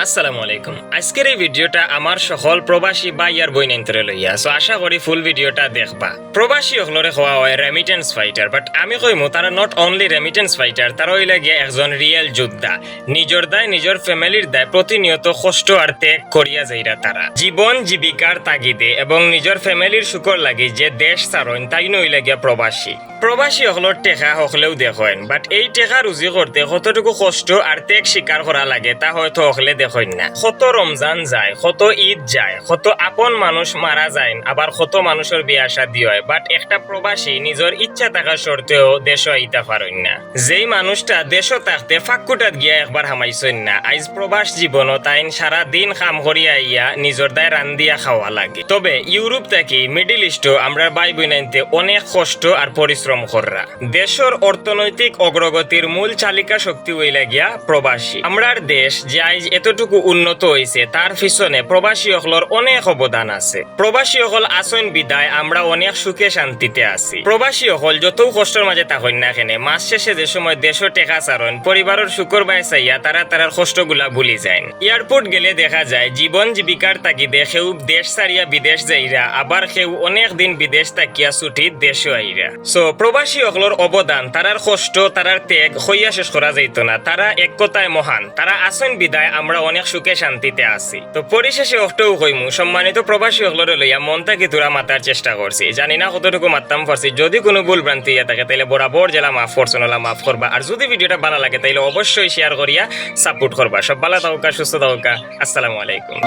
আসসালামু আলাইকুম। আজকের এই ভিডিওটা আমার সকল প্রবাসী ভাই আর বইন এন্তরে লইয়া, সো আশা করি ফুল ভিডিওটা দেখবা। প্রবাসী হলরে হওয়া হয় রেমিটেন্স ফাইটার, বাট আমি কইমু তারা নট অনলি রেমিটেন্স ফাইটার, তারা হইলা গিয়া একজন রিয়েল যোদ্ধা। নিজের দায় নিজের ফ্যামিলির দায় প্রতিনিয়ত কষ্ট আর ত্যাগ করিয়া যাইরা তারা জীবন জীবিকার তাগিদে এবং নিজের ফ্যামিলির সুখর লাগি যে দেশ ছাড়ন তাই নইলা গিয়া প্রবাসী। প্রবাসী হলর টেকা হকলেও দেখেন, বাট এই টেকা রুজি করতে কতটুকু কষ্ট আর ত্যাগ স্বীকার করা লাগে তা হয়তো হকলে দেখেন না। কত রমজান যায়, কত ঈদ যায়, কত আপন মানুষ মারা যায়, আবার কত মানুষের বিয়া শাদী হয়, বাট একটা প্রবাসী নিজের ইচ্ছা থাকা সত্ত্বেও দেশ আইতা পারেন না। যেই মানুষটা দেশ থাকতে ফাঁকুটাত গিয়া একবার হামাইছেন না, আইজ প্রবাস জীবনও তাইন সারা দিন কাম করিয়া আইয়া নিজের দায় রান্দিয়া খাওয়া লাগে। তবে ইউরোপ থেকে মিডিল ইস্টও আমরা ভাই বোনাইতে অনেক কষ্ট আর পরিশ্রম কররা। দেশের অর্থনৈতিক অগ্রগতির মূল চালিকা শক্তি হইলা গিয়া প্রবাসী। আমরার দেশ যে আইজ এতটুকু উন্নত হইছে তার পিছনে প্রবাসী হকলর অনেক অবদান আছে। প্রবাসী হকল আসন বিদায় আমরা অনেক সুখে শান্তিতে আছি। প্রবাসী হকল যত কষ্টের মাঝে থাকেন না কেন, মাস শেষে যে সময় দেশও টেকা চারণ পরিবারের শুকর বাই চাইয়া তারা কষ্টগুলা ভুলি যায়। এয়ারপোর্ট গেলে দেখা যায় জীবন জীবিকার তাগিদে কেউ দেশ ছাড়িয়া বিদেশ যাইরা, আবার কেউ অনেক দিন বিদেশ তাকিয়া ছুটির দেশে আইরা। সো প্রবাসী হকলর অবদান, তারার কষ্ট, তারার ত্যাগ হইয়া শেষ করা যাইত না। তারা এক কথায় মহান। তারা আসন বিদায় আমরা অনেক সুখে শান্তিতে আছি। তো পরিশেষে অক্টও কইমু সম্মানিত প্রবাসী হকলরে লইয়া মন থাকি তুরা মাতার চেষ্টা করছি। জানি না কতটুকু মারতাম পারছি। যদি কোনো ভুল ভ্রান্তি ইয়া থাকে তাইলে বরাবর জেলা মাফ করছেন, ওলা মাফ করবা। আর যদি ভিডিওটা ভালো লাগে তাইলে অবশ্যই শেয়ার করিয়া সাপোর্ট করবা। সব ভালো থাকুকা, সুস্থ থাকুকা। আসসালামু আলাইকুম।